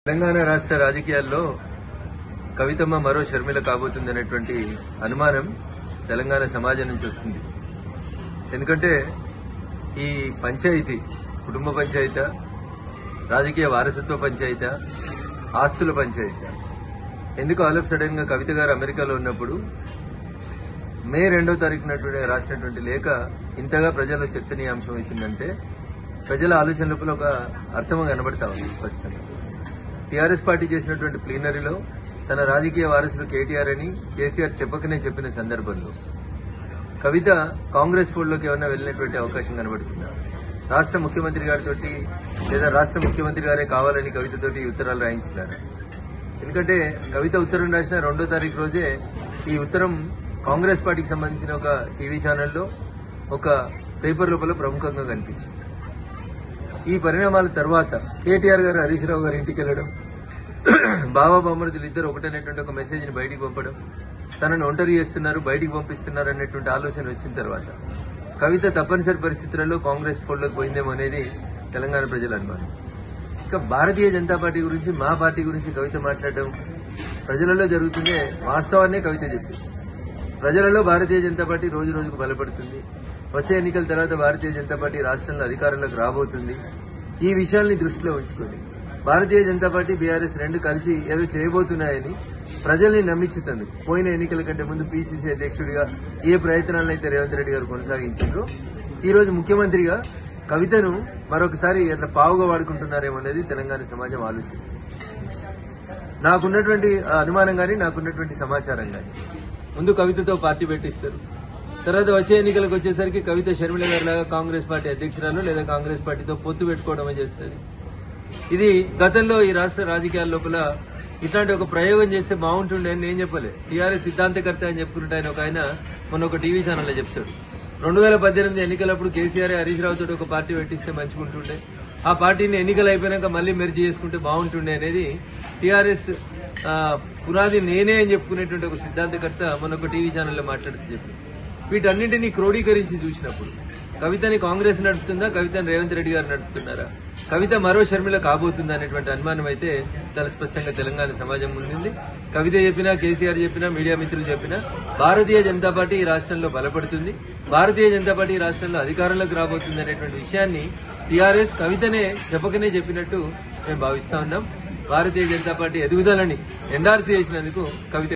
తెలంగాణ రాష్ట్ర రాజకీయాల్లో కవితమ్మ మరో షర్మిల కాబోతుందనేటువంటి అనుమానం తెలంగాణ సమాజం నుంచి వస్తుంది. ఎందుకంటే ఈ పంచాయతీ కుటుంబ పంచాయతీ, రాజకీయ వారసత్వ పంచాయతీ, ఆస్తుల పంచాయతీ ఎందుకు ఆల్ ఆఫ్ సడన్ గా కవిత గారు అమెరికాలో ఉన్నప్పుడు మే 2వ తారీఖున రాసినటువంటి లేఖ ఇంతగా ప్రజల్లో చర్చనీయాంశం అవుతుందంటే ప్రజల ఆలోచన లోపల ఒక అర్థం కనబడతా ఉంది స్పష్టంగా. టీఆర్ఎస్ పార్టీ చేసినటువంటి ప్లీనరీలో తన రాజకీయ వారసులు కేటీఆర్ అని కేసీఆర్ చెప్పకనే చెప్పిన సందర్భంలో కవిత కాంగ్రెస్ ఫోల్డ్లోకి ఏమన్నా వెళ్ళినటువంటి అవకాశం కనబడుతుందా? రాష్ట్ర ముఖ్యమంత్రి గారితో లేదా రాష్ట్ర ముఖ్యమంత్రి గారే కావాలని కవితతోటి ఉత్తరాలు రాయించినారు. ఎందుకంటే కవిత ఉత్తరం రాసిన 2వ తారీఖు రోజే ఈ ఉత్తరం కాంగ్రెస్ పార్టీకి సంబంధించిన ఒక టీవీ ఛానల్లో ఒక పేపర్ లోపల ప్రముఖంగా కనిపించింది. ఈ పరిణామాల తర్వాత కేటీఆర్ గారు హరీష్ రావు గారి ఇంటికి వెళ్లడం, బాబా బొమ్మడితులు ఇద్దరు ఒకటనేటువంటి ఒక మెసేజ్ ని బయటికి పంపడం, తనను ఒంటరి చేస్తున్నారు, బయటికి పంపిస్తున్నారు అనేటువంటి ఆలోచన వచ్చిన తర్వాత కవిత తప్పనిసరి పరిస్థితులలో కాంగ్రెస్ ఫోల్డ్లోకి పోయిందేమో అనేది తెలంగాణ ప్రజల అనుమానం. ఇక భారతీయ జనతా పార్టీ గురించి, మా పార్టీ గురించి కవిత మాట్లాడడం ప్రజలలో జరుగుతుందే వాస్తవాన్నే కవిత చెప్పింది. ప్రజలలో భారతీయ జనతా పార్టీ రోజు రోజుకు బలపడుతుంది. వచ్చే ఎన్నికల తర్వాత భారతీయ జనతా పార్టీ రాష్ట్రంలో అధికారంలోకి రాబోతుంది. ఈ విషయాల్ని దృష్టిలో ఉంచుకొని భారతీయ జనతా పార్టీ, బీఆర్ఎస్ రెండు కలిసి ఏదో చేయబోతున్నాయని ప్రజల్ని నమ్మించుతందుకు పోయిన ఎన్నికల కంటే ముందు పీసీసీ అధ్యక్షుడిగా ఏ ప్రయత్నాలను అయితే రేవంత్ రెడ్డి గారు కొనసాగించారో ఈ రోజు ముఖ్యమంత్రిగా కవితను మరొకసారి ఎట్లా పావుగా వాడుకుంటున్నారేమో అనేది తెలంగాణ సమాజం ఆలోచిస్తుంది. నాకున్నటువంటి అనుమానం గానీ, నాకున్నటువంటి సమాచారం గానీ ముందు కవితతో పార్టీ పెట్టిస్తారు, తర్వాత వచ్చే ఎన్నికలకు వచ్చేసరికి కవిత షర్మిల గారి లాగా కాంగ్రెస్ పార్టీ అధ్యక్షురాలు లేదా కాంగ్రెస్ పార్టీతో పొత్తు పెట్టుకోవడమే చేస్తుంది. ఇది గతంలో ఈ రాష్ట్ర రాజకీయాల లోపల ఇట్లాంటి ఒక ప్రయోగం చేస్తే బాగుంటుండే అని నేను చెప్పలే. టీఆర్ఎస్ సిద్ధాంతకర్త అని చెప్పుకుంటే ఆయన మొన్న ఒక టీవీ ఛానల్లో చెప్తాడు, 2018 ఎన్నికలప్పుడు కేసీఆర్ హరీష్ రావు తోటి ఒక పార్టీ పెట్టిస్తే మంచిగుంటుండే, ఆ పార్టీని ఎన్నికలు అయిపోయినాక మళ్లీ మెర్జీ చేసుకుంటే బాగుంటుండే అనేది టీఆర్ఎస్ పునాది నేనే అని చెప్పుకునేటువంటి ఒక సిద్ధాంతకర్త మొన్న ఒక టీవీ ఛానల్లో మాట్లాడుతూ చెప్పి వీటన్నింటినీ క్రోడీకరించి చూసినప్పుడు కవితని కాంగ్రెస్ నడుపుతుందా, కవితని రేవంత్ రెడ్డి గారు నడుపుతున్నారా, కవిత మరో షర్మిల కాబోతుందా అనేటువంటి అనుమానం అయితే చాలా స్పష్టంగా తెలంగాణ సమాజం ముందుంది. కవిత చెప్పినా, కేసీఆర్ చెప్పినా, మీడియా మిత్రులు చెప్పినా భారతీయ జనతా పార్టీ ఈ రాష్ట్రంలో బలపడుతుంది, భారతీయ జనతా పార్టీ ఈ రాష్ట్రంలో అధికారంలోకి రాబోతుంది అనేటువంటి విషయాన్ని టీఆర్ఎస్ కవితనే చెప్పకనే చెప్పినట్టు మేము భావిస్తా ఉన్నాం. భారతీయ జనతా పార్టీ ఎదుగుదలని ఎండార్స్ చేసినందుకు కవిత